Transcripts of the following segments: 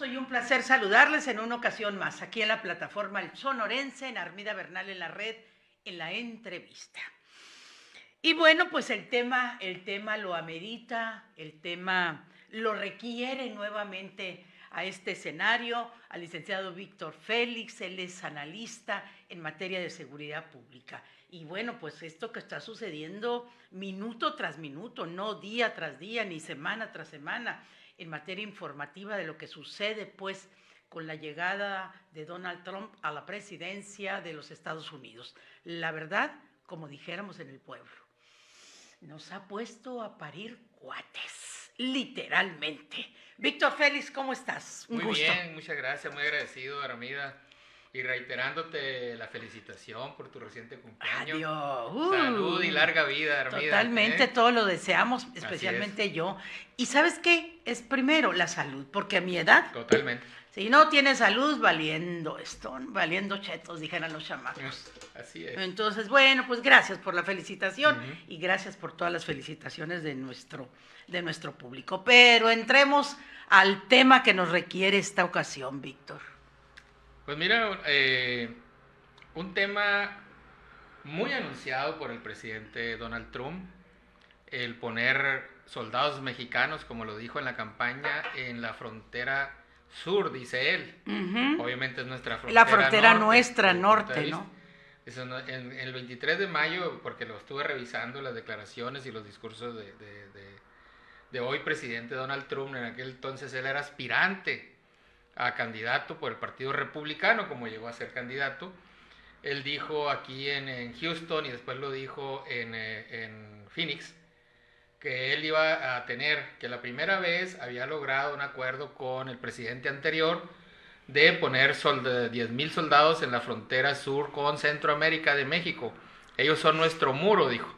y un placer saludarles en una ocasión más, aquí en la plataforma El Sonorense, en Armida Bernal en la red, en la entrevista. Y bueno, pues el tema lo amerita, el tema lo requiere nuevamente a este escenario, al licenciado Víctor Félix, él es analista en materia de seguridad pública. Y bueno, pues esto que está sucediendo minuto tras minuto, no día tras día, ni semana tras semana, en materia informativa de lo que sucede pues con la llegada de Donald Trump a la presidencia de los Estados Unidos. La verdad, como dijéramos en el pueblo, nos ha puesto a parir cuates, literalmente. Víctor Félix, ¿cómo estás? Un gusto. Muy bien, muchas gracias, muy agradecido, Armida. Y reiterándote la felicitación por tu reciente cumpleaños. Adiós. Salud y larga vida, Armida. Totalmente, todo lo deseamos, especialmente yo. ¿Y sabes qué? Es primero la salud, porque a mi edad... Totalmente. Si no tienes salud, valiendo chetos, dijeran los chamacos. Así es. Entonces, bueno, pues gracias por la felicitación y gracias por todas las felicitaciones de nuestro público. Pero entremos al tema que nos requiere esta ocasión, Víctor. Pues mira, un tema muy anunciado por el presidente Donald Trump, el poner soldados mexicanos, como lo dijo en la campaña, en la frontera sur, dice él. Obviamente es nuestra frontera. La frontera norte, ¿no? En el 23 de mayo, porque lo estuve revisando, las declaraciones y los discursos de hoy presidente Donald Trump, en aquel entonces él era aspirante a candidato por el Partido Republicano, como llegó a ser candidato. Él dijo aquí en Houston y después lo dijo en Phoenix, que él iba a tener, que la primera vez había logrado un acuerdo con el presidente anterior de poner 10,000 soldados en la frontera sur con Centroamérica de México. Ellos son nuestro muro, dijo.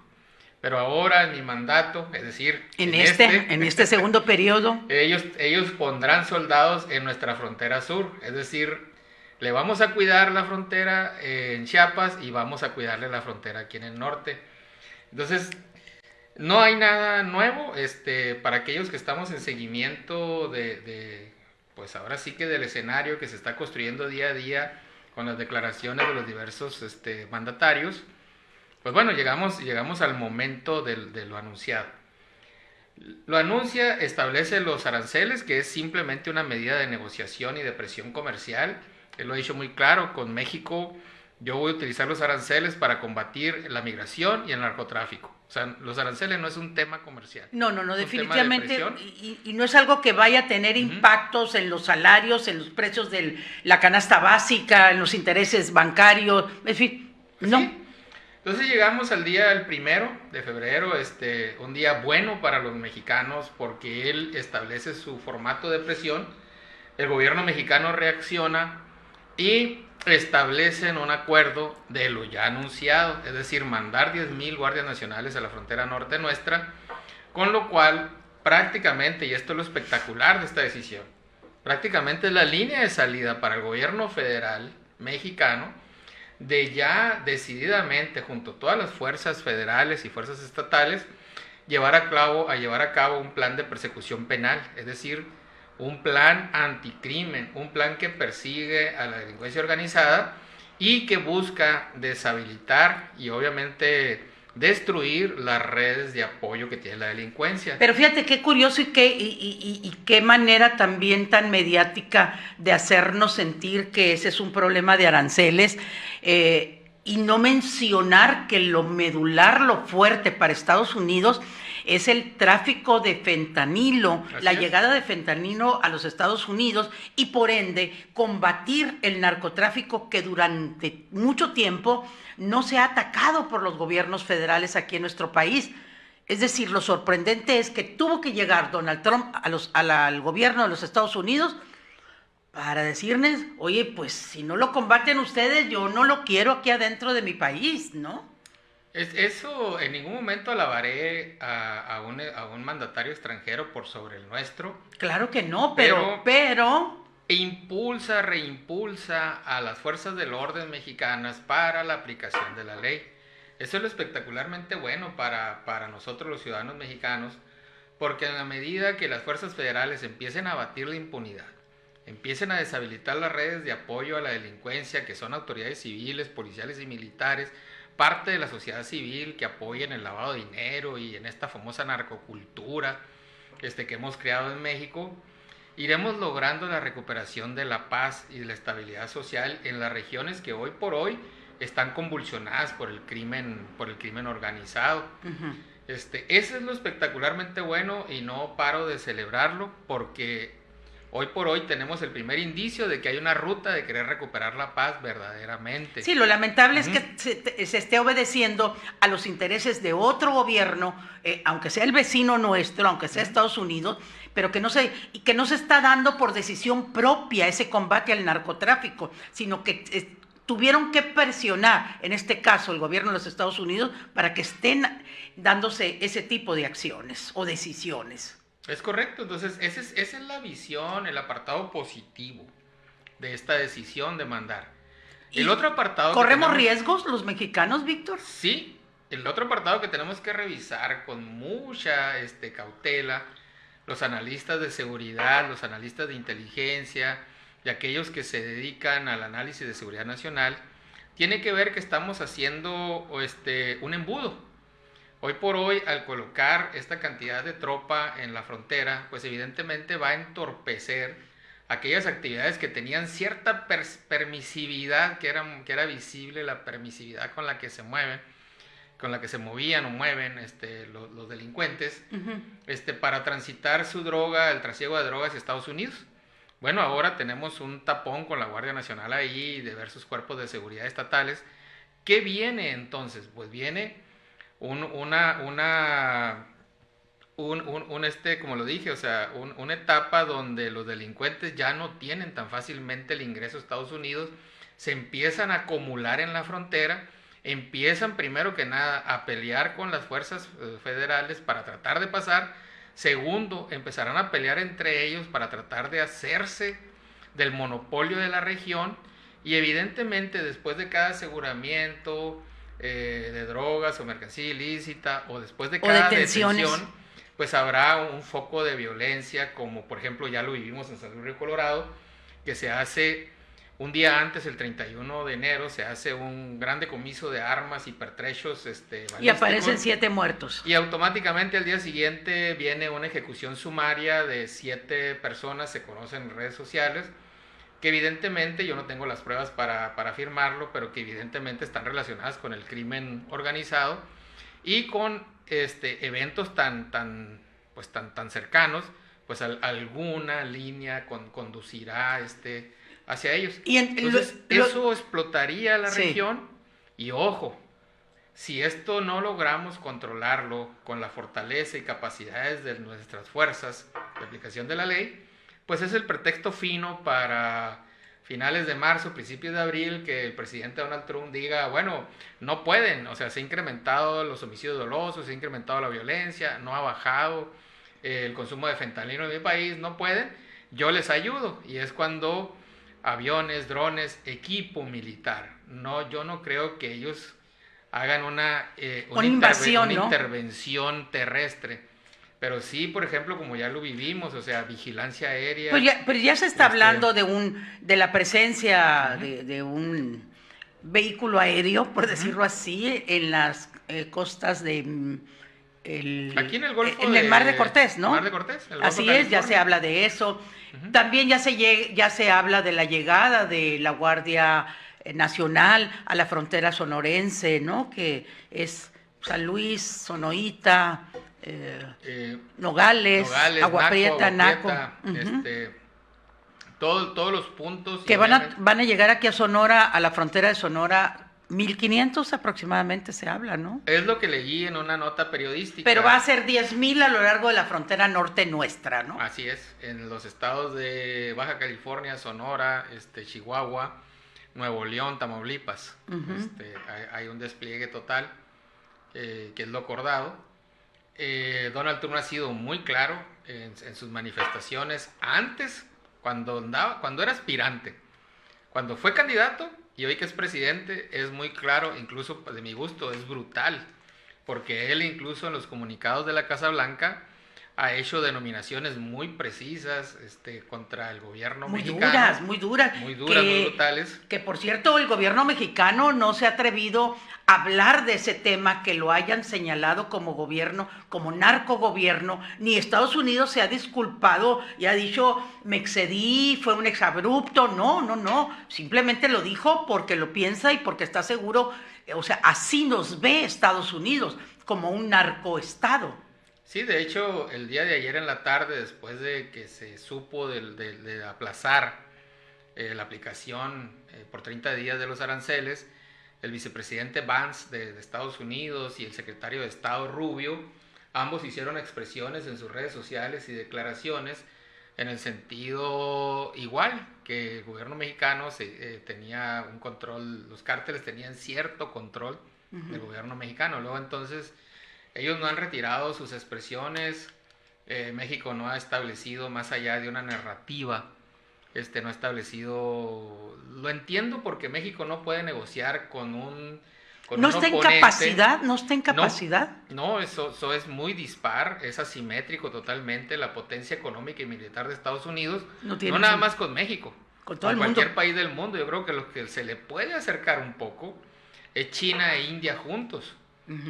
Pero ahora en mi mandato, es decir, en este segundo periodo, ellos pondrán soldados en nuestra frontera sur, es decir, le vamos a cuidar la frontera en Chiapas y vamos a cuidarle la frontera aquí en el norte. Entonces, no hay nada nuevo, para aquellos que estamos en seguimiento pues ahora sí que del escenario que se está construyendo día a día con las declaraciones de los diversos mandatarios. Pues bueno, llegamos al momento de lo anunciado. Lo anuncia, establece los aranceles, que es simplemente una medida de negociación y de presión comercial. Él lo ha dicho muy claro, con México yo voy a utilizar los aranceles para combatir la migración y el narcotráfico. O sea, los aranceles no es un tema comercial. No, definitivamente, y no es algo que vaya a tener impactos en los salarios, en los precios de la canasta básica, en los intereses bancarios, en fin, no. Sí. Entonces llegamos al día del 1 de febrero, un día bueno para los mexicanos porque él establece su formato de presión, el gobierno mexicano reacciona y establecen un acuerdo de lo ya anunciado, es decir, mandar 10,000 guardias nacionales a la frontera norte nuestra, con lo cual prácticamente, y esto es lo espectacular de esta decisión, prácticamente es la línea de salida para el gobierno federal mexicano de ya decididamente, junto a todas las fuerzas federales y fuerzas estatales, llevar a cabo un plan de persecución penal, es decir, un plan anticrimen, un plan que persigue a la delincuencia organizada y que busca deshabilitar y obviamente destruir las redes de apoyo que tiene la delincuencia. Pero fíjate qué curioso y qué manera también tan mediática de hacernos sentir que ese es un problema de aranceles y no mencionar que lo medular, lo fuerte para Estados Unidos es el tráfico de fentanilo, llegada de fentanilo a los Estados Unidos y por ende combatir el narcotráfico que durante mucho tiempo no se ha atacado por los gobiernos federales aquí en nuestro país. Es decir, lo sorprendente es que tuvo que llegar Donald Trump al gobierno de los Estados Unidos para decirles, oye, pues si no lo combaten ustedes, yo no lo quiero aquí adentro de mi país, ¿no? Eso en ningún momento alabaré a un mandatario extranjero por sobre el nuestro. Claro que no, pero reimpulsa a las fuerzas del orden mexicanas para la aplicación de la ley. Eso es lo espectacularmente bueno para nosotros los ciudadanos mexicanos, porque en la medida que las fuerzas federales empiecen a abatir la impunidad, empiecen a deshabilitar las redes de apoyo a la delincuencia, que son autoridades civiles, policiales y militares, parte de la sociedad civil que apoyen el lavado de dinero y en esta famosa narcocultura que hemos creado en México, iremos logrando la recuperación de la paz y de la estabilidad social en las regiones que hoy por hoy están convulsionadas por el crimen organizado. Uh-huh. Ese es lo espectacularmente bueno y no paro de celebrarlo porque hoy por hoy tenemos el primer indicio de que hay una ruta de querer recuperar la paz verdaderamente. Sí, lo lamentable es que se esté obedeciendo a los intereses de otro gobierno, aunque sea el vecino nuestro, aunque sea Estados Unidos, pero que no se está dando por decisión propia ese combate al narcotráfico, sino que tuvieron que presionar, en este caso el gobierno de los Estados Unidos, para que estén dándose ese tipo de acciones o decisiones. Es correcto, entonces esa es la visión, el apartado positivo de esta decisión de mandar. El otro apartado... ¿Corremos riesgos los mexicanos, Víctor? Sí, el otro apartado que tenemos que revisar con mucha cautela, los analistas de seguridad, los analistas de inteligencia y aquellos que se dedican al análisis de seguridad nacional, tiene que ver que estamos haciendo un embudo. Hoy por hoy, al colocar esta cantidad de tropa en la frontera, pues evidentemente va a entorpecer aquellas actividades que tenían cierta permisividad, que era visible la permisividad con la que se mueven, con la que se movían o mueven los delincuentes, uh-huh. Para transitar su droga, el trasiego de drogas a Estados Unidos. Bueno, ahora tenemos un tapón con la Guardia Nacional ahí, y diversos cuerpos de seguridad estatales. ¿Qué viene entonces? Pues viene como lo dije, o sea, una etapa donde los delincuentes ya no tienen tan fácilmente el ingreso a Estados Unidos, se empiezan a acumular en la frontera, empiezan primero que nada a pelear con las fuerzas federales para tratar de pasar. Segundo, empezarán a pelear entre ellos para tratar de hacerse del monopolio de la región y evidentemente después de cada aseguramiento de drogas o mercancía ilícita o después de cada detención, pues habrá un foco de violencia, como por ejemplo ya lo vivimos en San Luis Río Colorado, que se hace un día antes, el 31 de enero, se hace un gran decomiso de armas y pertrechos y aparecen 7 muertos. Y automáticamente al día siguiente viene una ejecución sumaria de 7 personas, se conocen en redes sociales, que evidentemente, yo no tengo las pruebas para afirmarlo, pero que evidentemente están relacionadas con el crimen organizado y con eventos tan cercanos, pues alguna línea conducirá hacia ellos. Y entonces, eso explotaría la región y ojo, si esto no logramos controlarlo con la fortaleza y capacidades de nuestras fuerzas de aplicación de la ley, pues es el pretexto fino para finales de marzo, principios de abril, que el presidente Donald Trump diga, bueno, no pueden, o sea, se han incrementado los homicidios dolosos, se ha incrementado la violencia, no ha bajado el consumo de fentanilo en mi país, no pueden, yo les ayudo. Y es cuando aviones, drones, equipo militar, yo no creo que ellos hagan una intervención terrestre. Pero sí, por ejemplo, como ya lo vivimos, o sea, vigilancia aérea. Pero ya se está hablando de la presencia uh-huh. de un vehículo aéreo, por uh-huh. decirlo así, en las costas de aquí en el Golfo en el Mar de Cortés, ¿no? Mar de Cortés, el Golfo así es, ya se habla de eso. Uh-huh. También ya se habla de la llegada de la Guardia Nacional a la frontera sonorense, ¿no? Que es San Luis, Sonoita, Nogales, Agua Prieta, Naco. Uh-huh. Todos los puntos. Que van a llegar aquí a Sonora, a la frontera de Sonora, 1,500 aproximadamente se habla, ¿no? Es lo que leí en una nota periodística. Pero va a ser 10,000 a lo largo de la frontera norte nuestra, ¿no? Así es, en los estados de Baja California, Sonora, Chihuahua, Nuevo León, Tamaulipas. Uh-huh. Hay un despliegue total, que es lo acordado. Donald Trump ha sido muy claro en sus manifestaciones antes, cuando era aspirante. Cuando fue candidato y hoy que es presidente, es muy claro, incluso de mi gusto, es brutal, porque él incluso en los comunicados de la Casa Blanca ha hecho denominaciones muy precisas contra el gobierno muy mexicano. Muy duras, muy brutales. Que por cierto, el gobierno mexicano no se ha atrevido a hablar de ese tema, que lo hayan señalado como gobierno, como narcogobierno, ni Estados Unidos se ha disculpado y ha dicho, me excedí, fue un exabrupto. No, simplemente lo dijo porque lo piensa y porque está seguro, o sea, así nos ve Estados Unidos, como un narcoestado. Sí, de hecho, el día de ayer en la tarde, después de que se supo de aplazar la aplicación por 30 días de los aranceles, el vicepresidente Vance de Estados Unidos y el secretario de Estado Rubio, ambos hicieron expresiones en sus redes sociales y declaraciones en el sentido igual, que el gobierno mexicano tenía un control, los cárteles tenían cierto control del gobierno mexicano. Luego entonces ellos no han retirado sus expresiones, México no ha establecido más allá de una narrativa, no ha establecido, lo entiendo porque México no puede negociar con un ¿No está en capacidad? ¿No está en capacidad? No, eso es muy dispar, es asimétrico totalmente la potencia económica y militar de Estados Unidos, no nada más con México, con todo el mundo. Cualquier país del mundo. Yo creo que lo que se le puede acercar un poco es China e India juntos.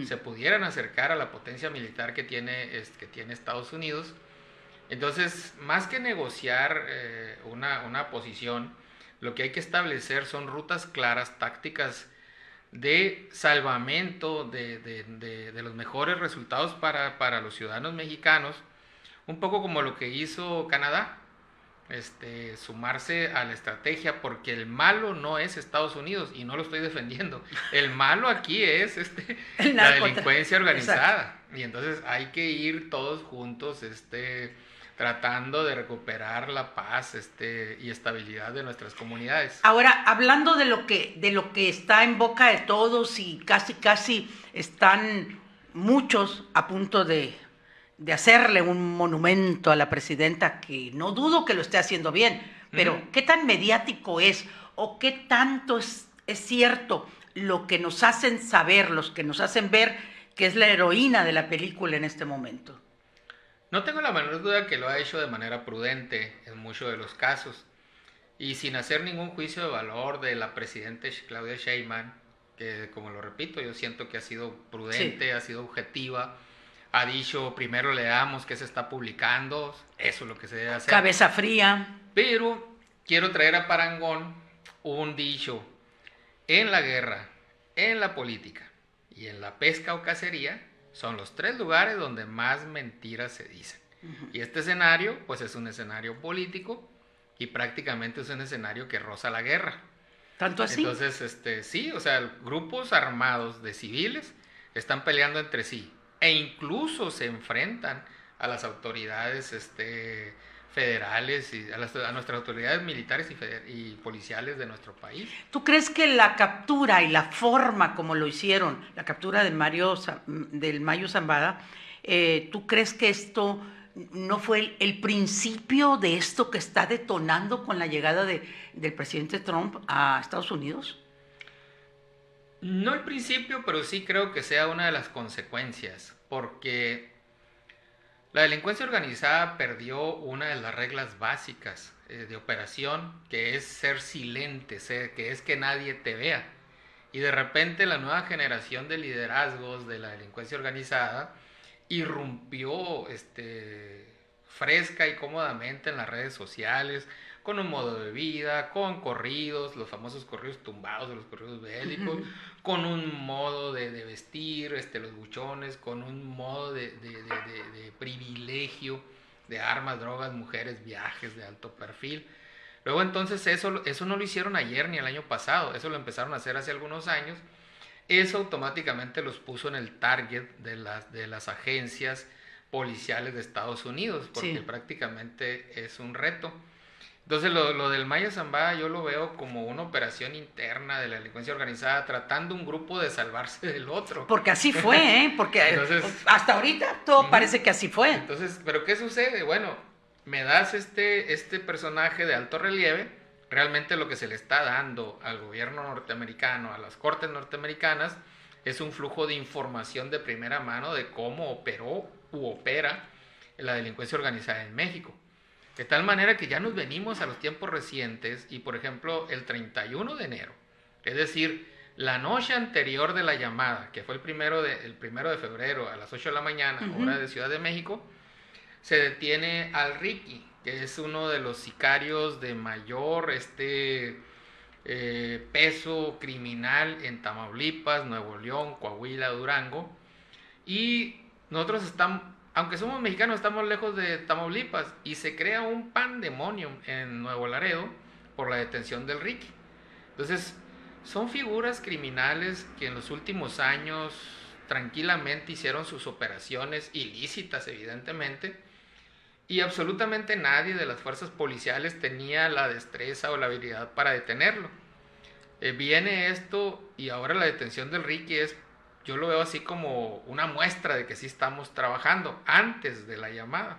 Se pudieran acercar a la potencia militar que tiene Estados Unidos. Entonces, más que negociar una posición, lo que hay que establecer son rutas claras, tácticas de salvamento de los mejores resultados para los ciudadanos mexicanos, un poco como lo que hizo Canadá, sumarse a la estrategia, porque el malo no es Estados Unidos, y no lo estoy defendiendo, el malo aquí es la delincuencia organizada. Exacto. Y entonces hay que ir todos juntos tratando de recuperar la paz y estabilidad de nuestras comunidades. Ahora, hablando de lo que está en boca de todos, y casi están muchos a punto de hacerle un monumento a la presidenta, que no dudo que lo esté haciendo bien, pero ¿qué tan mediático es o qué tanto es cierto lo que nos hacen saber, los que nos hacen ver que es la heroína de la película en este momento? No tengo la menor duda que lo ha hecho de manera prudente en muchos de los casos, y sin hacer ningún juicio de valor de la presidenta Claudia Sheinbaum, que, como lo repito, yo siento que ha sido prudente, sí, ha sido objetiva, ha dicho, primero leamos qué se está publicando, eso es lo que se debe hacer. Cabeza fría. Pero quiero traer a parangón un dicho: en la guerra, en la política y en la pesca o cacería, son los 3 lugares donde más mentiras se dicen. Y este escenario, pues es un escenario político y prácticamente es un escenario que roza la guerra. ¿Tanto así? Entonces, sí, o sea, grupos armados de civiles están peleando entre sí e incluso se enfrentan a las autoridades federales y a nuestras autoridades militares y policiales de nuestro país. ¿Tú crees que la captura y la forma como lo hicieron, la captura de del Mayo Zambada, tú crees que esto no fue el principio de esto que está detonando con la llegada del presidente Trump a Estados Unidos? No el principio, pero sí creo que sea una de las consecuencias, porque la delincuencia organizada perdió una de las reglas básicas de operación, que es ser silente, que es que nadie te vea. Y de repente la nueva generación de liderazgos de la delincuencia organizada irrumpió fresca y cómodamente en las redes sociales, con un modo de vida, con corridos, los famosos corridos tumbados de los corridos bélicos, con un modo de vestir, los buchones, con un modo de privilegio de armas, drogas, mujeres, viajes de alto perfil. Luego entonces eso no lo hicieron ayer ni el año pasado, eso lo empezaron a hacer hace algunos años. Eso automáticamente los puso en el target de las agencias policiales de Estados Unidos, porque sí, prácticamente es un reto. Entonces lo del Mayo Zambada yo lo veo como una operación interna de la delincuencia organizada, tratando un grupo de salvarse del otro. Porque así fue, porque entonces, hasta ahorita todo parece que así fue. Entonces, ¿pero qué sucede? Bueno, me das este personaje de alto relieve, realmente lo que se le está dando al gobierno norteamericano, a las cortes norteamericanas, es un flujo de información de primera mano de cómo operó u opera la delincuencia organizada en México. De tal manera que ya nos venimos a los tiempos recientes y, por ejemplo, el 31 de enero, es decir, la noche anterior de la llamada, que fue el primero de febrero a las 8 de la mañana, hora de Ciudad de México, se detiene al Ricky, que es uno de los sicarios de mayor peso criminal en Tamaulipas, Nuevo León, Coahuila, Durango. Y nosotros estamos, aunque somos mexicanos, estamos lejos de Tamaulipas y se crea un pandemonium en Nuevo Laredo por la detención del Ricky. Entonces, son figuras criminales que en los últimos años tranquilamente hicieron sus operaciones ilícitas, evidentemente, y absolutamente nadie de las fuerzas policiales tenía la destreza o la habilidad para detenerlo. Viene esto y ahora la detención del Ricky yo lo veo así como una muestra de que sí estamos trabajando antes de la llamada.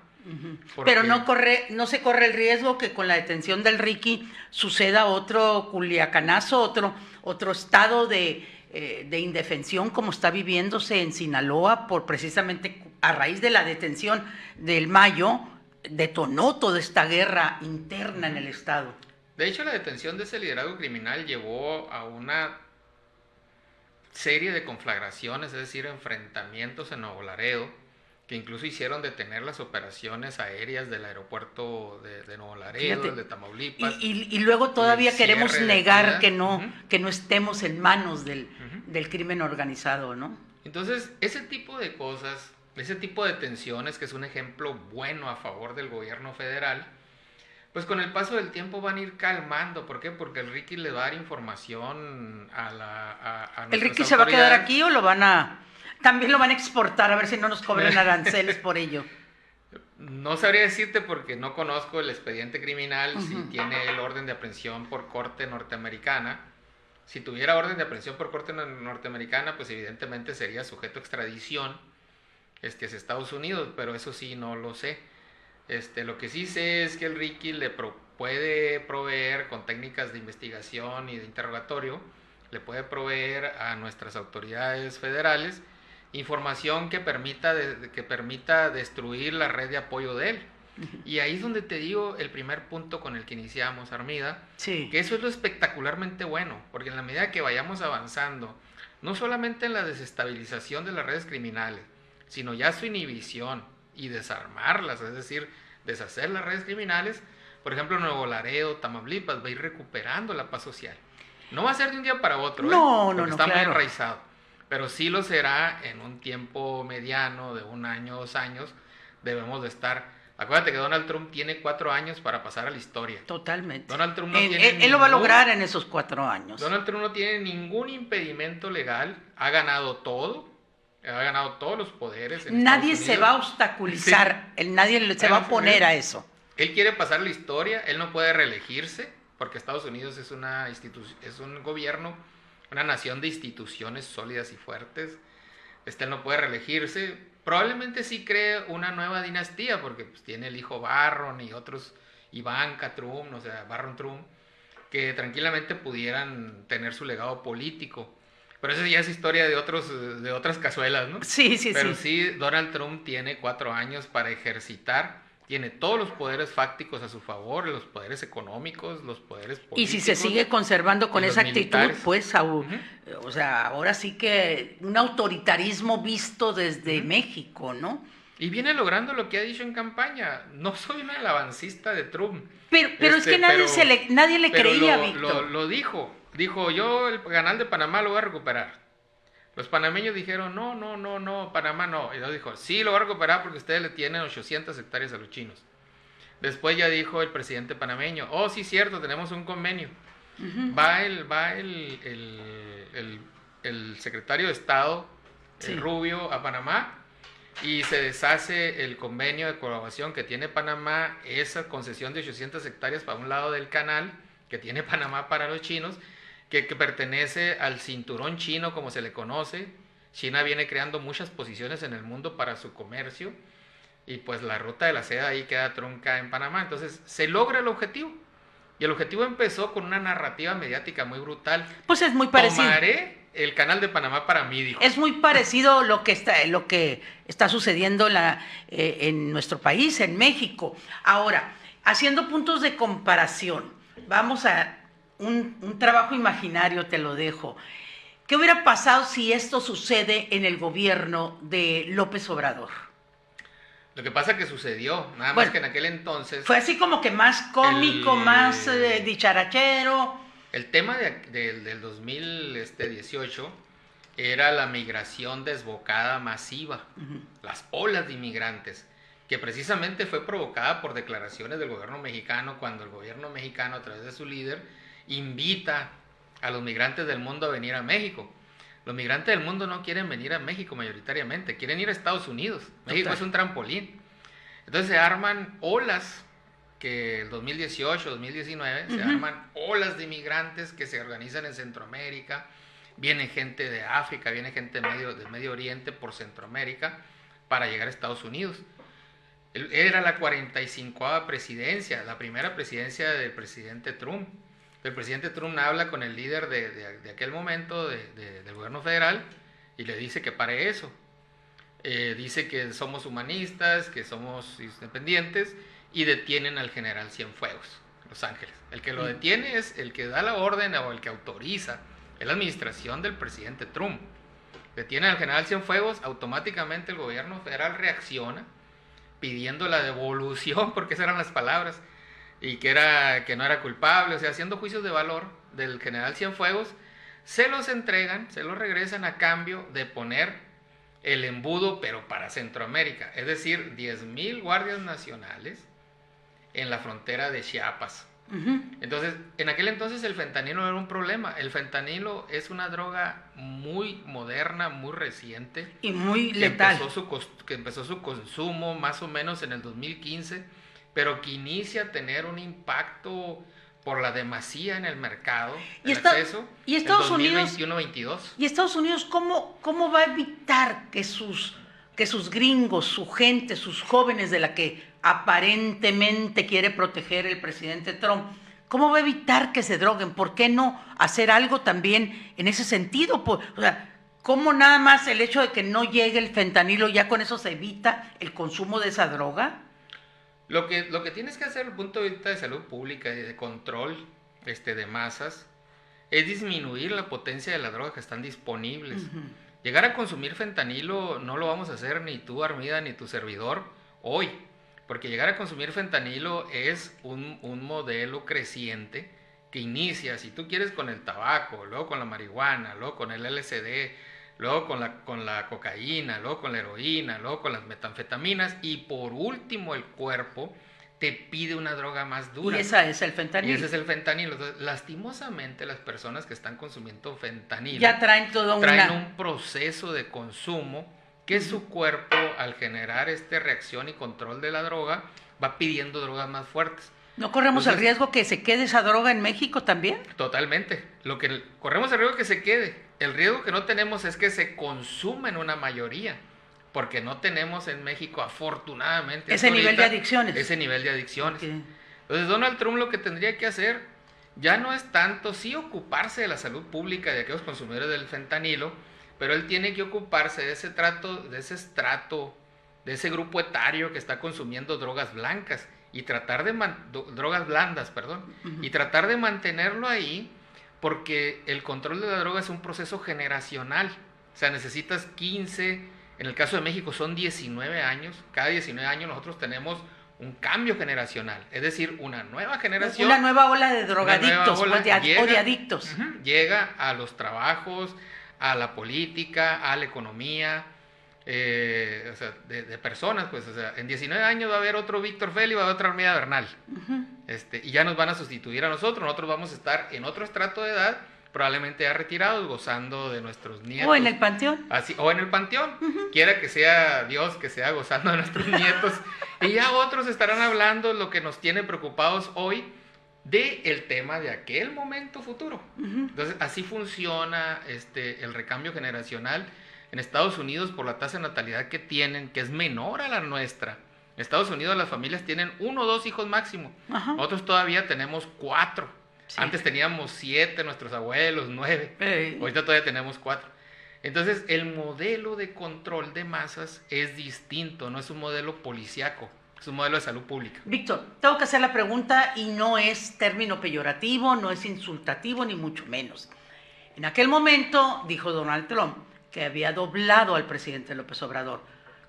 Pero no se corre el riesgo que con la detención del Ricky suceda otro culiacanazo, otro estado de indefensión como está viviéndose en Sinaloa, precisamente a raíz de la detención del Mayo, detonó toda esta guerra interna en el estado. De hecho, la detención de ese liderazgo criminal llevó a una serie de conflagraciones, es decir, enfrentamientos en Nuevo Laredo, que incluso hicieron detener las operaciones aéreas del aeropuerto de Nuevo Laredo, el de Tamaulipas. Y luego todavía queremos negar que no estemos en manos del crimen organizado, ¿no? Entonces, ese tipo de cosas, ese tipo de tensiones, que es un ejemplo bueno a favor del gobierno federal, pues con el paso del tiempo van a ir calmando. ¿Por qué? Porque el Ricky le va a dar información a nuestras ¿El Ricky se va a quedar aquí o también lo van a exportar a ver si no nos cobran aranceles por ello? No sabría decirte porque no conozco el expediente criminal, si tiene el orden de aprehensión por corte norteamericana. Si tuviera orden de aprehensión por corte norteamericana, pues evidentemente sería sujeto a extradición hacia Estados Unidos, pero eso sí no lo sé. Lo que sí sé es que el Ricky puede proveer con técnicas de investigación y de interrogatorio, le puede proveer a nuestras autoridades federales información que permita destruir la red de apoyo de él. Y ahí es donde te digo el primer punto con el que iniciamos, Armida, que eso es lo espectacularmente bueno, porque en la medida que vayamos avanzando, no solamente en la desestabilización de las redes criminales, sino ya su inhibición y desarmarlas, es decir, deshacer las redes criminales, por ejemplo, Nuevo Laredo, Tamaulipas, va a ir recuperando la paz social. No va a ser de un día para otro, porque está muy enraizado, pero sí lo será en un tiempo mediano de 1 año, 2 años, debemos de estar. Acuérdate que Donald Trump tiene 4 años para pasar a la historia. Totalmente. Donald Trump él lo va a lograr en esos 4 años. Donald Trump no tiene ningún impedimento legal, ha ganado todo, ha ganado todos los poderes. Nadie se va a obstaculizar, nadie se va a oponer a eso. Él quiere pasar la historia, él no puede reelegirse, porque Estados Unidos es un gobierno, una nación de instituciones sólidas y fuertes. Él no puede reelegirse. Probablemente sí cree una nueva dinastía, porque pues, tiene el hijo Barron y otros, Ivanka Trump, o sea, Barron Trump, que tranquilamente pudieran tener su legado político. Pero eso ya es historia de otras cazuelas, ¿no? Sí. Pero sí, Donald Trump tiene 4 años para ejercitar, tiene todos los poderes fácticos a su favor, los poderes económicos, los poderes políticos. Y si se sigue conservando con esa actitud, pues, o sea, ahora sí que un autoritarismo visto desde México, ¿no? Y viene logrando lo que ha dicho en campaña. No soy una alabancista de Trump. Pero es que nadie le creía, Víctor. Lo dijo. Dijo, yo el canal de Panamá lo voy a recuperar. Los panameños dijeron, no, Panamá no. Y luego dijo, sí, lo voy a recuperar porque ustedes le tienen 800 hectáreas a los chinos. Después ya dijo el presidente panameño, oh, sí, cierto, tenemos un convenio. Va el secretario de Estado, el Rubio, a Panamá, y se deshace el convenio de colaboración que tiene Panamá, esa concesión de 800 hectáreas para un lado del canal que tiene Panamá para los chinos, que pertenece al cinturón chino, como se le conoce. China viene creando muchas posiciones en el mundo para su comercio, y pues la ruta de la seda ahí queda trunca en Panamá. Entonces se logra el objetivo, y el objetivo empezó con una narrativa mediática muy brutal. Pues es muy parecido. el canal de Panamá para mí, dijo. Es muy parecido lo que está sucediendo en nuestro país, en México. Ahora, haciendo puntos de comparación, vamos a un trabajo imaginario, te lo dejo. ¿Qué hubiera pasado si esto sucede en el gobierno de López Obrador? Lo que pasa que sucedió, nada más que en aquel entonces... Fue así como que más cómico, más dicharachero. El tema del 2018 era la migración desbocada masiva, las olas de inmigrantes, que precisamente fue provocada por declaraciones del gobierno mexicano, cuando el gobierno mexicano, a través de su líder, invita a los migrantes del mundo a venir a México. Los migrantes del mundo no quieren venir a México mayoritariamente, quieren ir a Estados Unidos. México es un trampolín. Entonces se arman olas, que el 2018, 2019, se arman olas de inmigrantes que se organizan en Centroamérica. Viene gente de África, viene gente del Medio Oriente por Centroamérica para llegar a Estados Unidos. Era la 45ª presidencia, la primera presidencia del presidente Trump. El presidente Trump habla con el líder de aquel momento del gobierno federal y le dice que pare eso. Dice que somos humanistas, que somos independientes, y detienen al general Cienfuegos, Los Ángeles. El que lo detiene es el que da la orden o el que autoriza, es la administración del presidente Trump. Detienen al general Cienfuegos, automáticamente el gobierno federal reacciona pidiendo la devolución, porque esas eran las palabras, y que no era culpable, o sea, haciendo juicios de valor del general Cienfuegos, se los entregan, se los regresan a cambio de poner el embudo, pero para Centroamérica, es decir, 10,000 guardias nacionales en la frontera de Chiapas. Entonces, en aquel entonces el fentanilo no era un problema. El fentanilo es una droga muy moderna, muy reciente. Y muy letal. Que empezó su consumo más o menos en el 2015, pero que inicia a tener un impacto por la demasía en el mercado, el acceso, y Estados en Unidos, 2021-22. ¿Y Estados Unidos cómo va a evitar que sus gringos, su gente, sus jóvenes de la que aparentemente quiere proteger el presidente Trump, cómo va a evitar que se droguen? ¿Por qué no hacer algo también en ese sentido? O sea, ¿cómo nada más el hecho de que no llegue el fentanilo, ya con eso se evita el consumo de esa droga? Lo que tienes que hacer desde el punto de vista de salud pública y de control de masas es disminuir la potencia de las drogas que están disponibles. Llegar a consumir fentanilo no lo vamos a hacer ni tú, Armida, ni tu servidor hoy, porque llegar a consumir fentanilo es un modelo creciente que inicia, si tú quieres, con el tabaco, luego con la marihuana, luego con el LSD, luego con la cocaína, luego con la heroína, luego con las metanfetaminas, y por último el cuerpo te pide una droga más dura. Y esa es el fentanilo. Y ese es el fentanilo. Entonces, lastimosamente, las personas que están consumiendo fentanilo ya traen un proceso de consumo que su cuerpo, al generar reacción y control de la droga, va pidiendo drogas más fuertes. ¿No corremos el riesgo que se quede esa droga en México también? Totalmente. Corremos el riesgo que se quede. El riesgo que no tenemos es que se consuma en una mayoría, porque no tenemos en México, afortunadamente, ese nivel de adicciones. Ese nivel de adicciones. Okay. Entonces, Donald Trump lo que tendría que hacer ya no es tanto sí ocuparse de la salud pública de aquellos consumidores del fentanilo, pero él tiene que ocuparse de ese estrato, de ese grupo etario que está consumiendo drogas blancas y tratar de drogas blandas, y tratar de mantenerlo ahí, porque el control de la droga es un proceso generacional. O sea, necesitas 15, en el caso de México son 19 años, cada 19 años nosotros tenemos un cambio generacional, es decir, una nueva generación. Una nueva ola de drogadictos o de adictos. Llega a los trabajos, a la política, a la economía, o sea, de personas, pues, o sea, en 19 años va a haber otro Víctor Félix, va a haber otra Armida Bernal, y ya nos van a sustituir a nosotros vamos a estar en otro estrato de edad, probablemente ya retirados, gozando de nuestros nietos. O en el panteón. O en el panteón, quiera que sea Dios, que sea gozando de nuestros nietos, y ya otros estarán hablando lo que nos tiene preocupados hoy, del tema de aquel momento futuro. Entonces, así funciona el recambio generacional. En Estados Unidos, por la tasa de natalidad que tienen, que es menor a la nuestra, en Estados Unidos las familias tienen 1 o 2 hijos máximo. Nosotros todavía tenemos 4. Sí. Antes teníamos 7, nuestros abuelos, 9. Ahorita todavía tenemos 4. Entonces, el modelo de control de masas es distinto, no es un modelo policíaco, es un modelo de salud pública. Víctor, tengo que hacer la pregunta y no es término peyorativo, no es insultativo, ni mucho menos. En aquel momento dijo Donald Trump que había doblado al presidente López Obrador.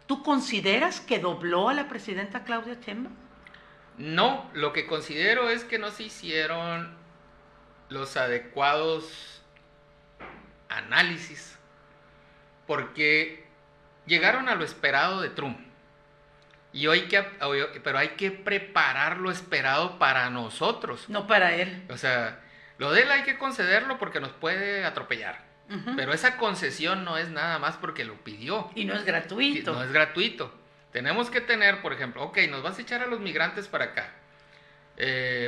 ¿Tú consideras que dobló a la presidenta Claudia Sheinbaum? No, lo que considero es que no se hicieron los adecuados análisis, porque llegaron a lo esperado de Trump. Pero hay que preparar lo esperado para nosotros. No para él. O sea, lo de él hay que concederlo porque nos puede atropellar. Pero esa concesión no es nada más porque lo pidió. Y no es gratuito. No es gratuito. Tenemos que tener, por ejemplo, ok, nos vas a echar a los migrantes para acá.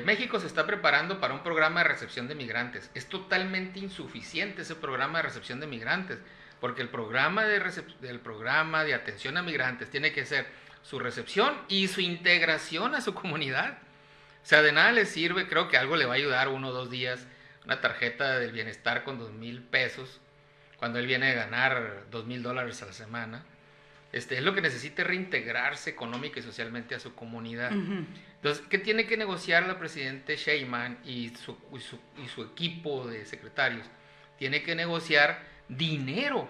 México se está preparando para un programa de recepción de migrantes. Es totalmente insuficiente ese programa de recepción de migrantes, porque el programa de atención a migrantes tiene que ser su recepción y su integración a su comunidad. O sea, de nada le sirve, creo que algo le va a ayudar 1 o 2 días, una tarjeta del bienestar con 2,000 pesos, cuando él viene a ganar $2,000 a la semana. Es lo que necesita reintegrarse económica y socialmente a su comunidad. Entonces, ¿qué tiene que negociar la presidenta Sheinbaum y su equipo de secretarios? Tiene que negociar dinero,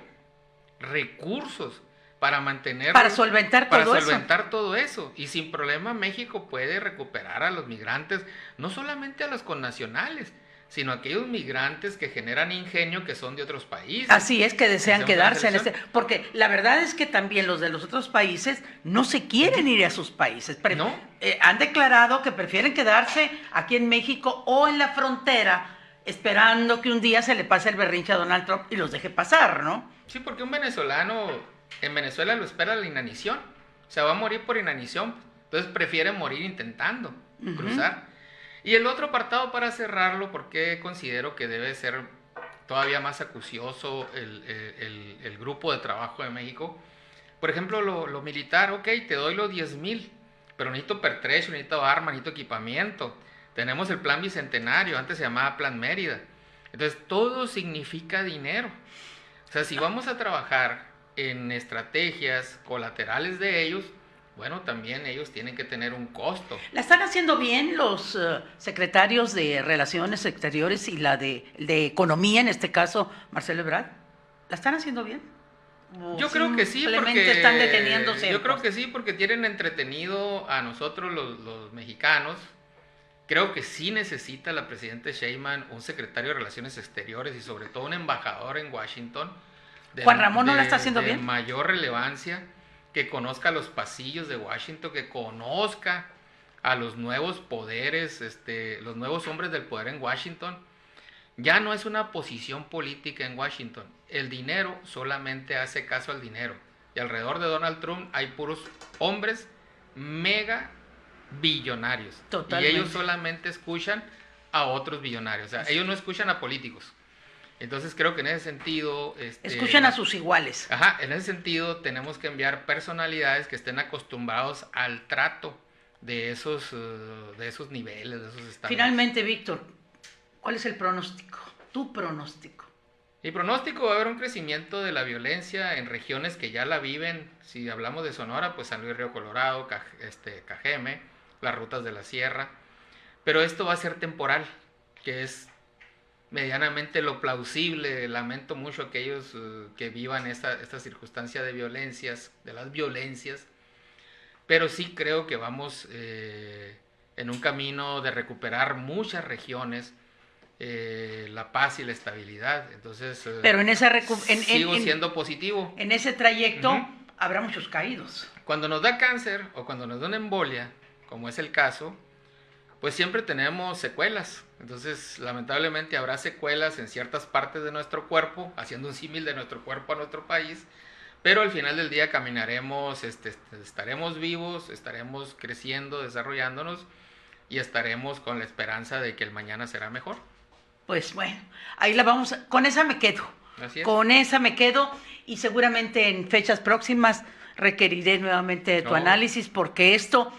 recursos, para solventar todo eso. Y sin problema México puede recuperar a los migrantes, no solamente a los connacionales, sino a aquellos migrantes que generan ingenio, que son de otros países. Así es, que desean quedarse en porque la verdad es que también los de los otros países no se quieren ir a sus países. ¿No? Han declarado que prefieren quedarse aquí en México o en la frontera, esperando que un día se le pase el berrinche a Donald Trump y los deje pasar, ¿no? Sí, porque un venezolano en Venezuela lo espera la inanición. O sea, va a morir por inanición. Entonces prefiere morir intentando cruzar. Y el otro apartado para cerrarlo, porque considero que debe ser todavía más acucioso el grupo de trabajo de México. Por ejemplo, lo militar, ok, te doy los 10,000, pero necesito pertrecho, necesito arma, necesito equipamiento. Tenemos el plan Bicentenario, antes se llamaba Plan Mérida. Entonces, todo significa dinero. O sea, si vamos a trabajar en estrategias colaterales de ellos, bueno, también ellos tienen que tener un costo. ¿La están haciendo bien los secretarios de Relaciones Exteriores y la de Economía, en este caso, Marcelo Ebrard? ¿La están haciendo bien? Yo creo que sí, porque están deteniéndose. Yo creo que sí, porque tienen entretenido a nosotros los mexicanos. Creo que sí necesita la presidenta Sheinbaum un secretario de Relaciones Exteriores y sobre todo un embajador en Washington. Juan Ramón no la está haciendo bien. De mayor relevancia, que conozca los pasillos de Washington, que conozca a los nuevos poderes, los nuevos hombres del poder en Washington. Ya no es una posición política en Washington. El dinero solamente hace caso al dinero. Y alrededor de Donald Trump hay puros hombres mega billonarios. Totalmente. Y ellos solamente escuchan a otros billonarios. O sea, ellos no escuchan a políticos. Entonces creo que en ese sentido... escuchan a sus iguales. Ajá, en ese sentido tenemos que enviar personalidades que estén acostumbrados al trato de esos niveles, de esos estados. Finalmente, Víctor, ¿cuál es el pronóstico? Tu pronóstico. Mi pronóstico, va a haber un crecimiento de la violencia en regiones que ya la viven. Si hablamos de Sonora, pues San Luis Río Colorado, Cajeme, las rutas de la sierra. Pero esto va a ser temporal, que es medianamente lo plausible. Lamento mucho a aquellos que vivan esta circunstancia de las violencias, pero sí creo que vamos en un camino de recuperar muchas regiones, la paz y la estabilidad. Entonces, pero sigo siendo positivo. En ese trayecto habrá muchos caídos. Cuando nos da cáncer o cuando nos da una embolia, como es el caso, pues siempre tenemos secuelas. Entonces, lamentablemente habrá secuelas en ciertas partes de nuestro cuerpo, haciendo un símil de nuestro cuerpo a nuestro país, pero al final del día caminaremos, estaremos vivos, estaremos creciendo, desarrollándonos y estaremos con la esperanza de que el mañana será mejor. Pues bueno, ahí la vamos, con esa me quedo. Así es. Con esa me quedo y seguramente en fechas próximas requeriré nuevamente de tu análisis, porque esto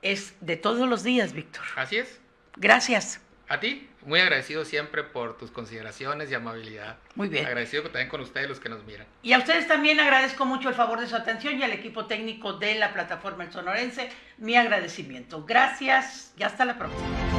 es de todos los días, Víctor. Así es. Gracias. A ti, muy agradecido siempre por tus consideraciones y amabilidad. Muy bien. Agradecido también con ustedes los que nos miran. Y a ustedes también agradezco mucho el favor de su atención y al equipo técnico de la plataforma El Sonorense, mi agradecimiento. Gracias y hasta la próxima.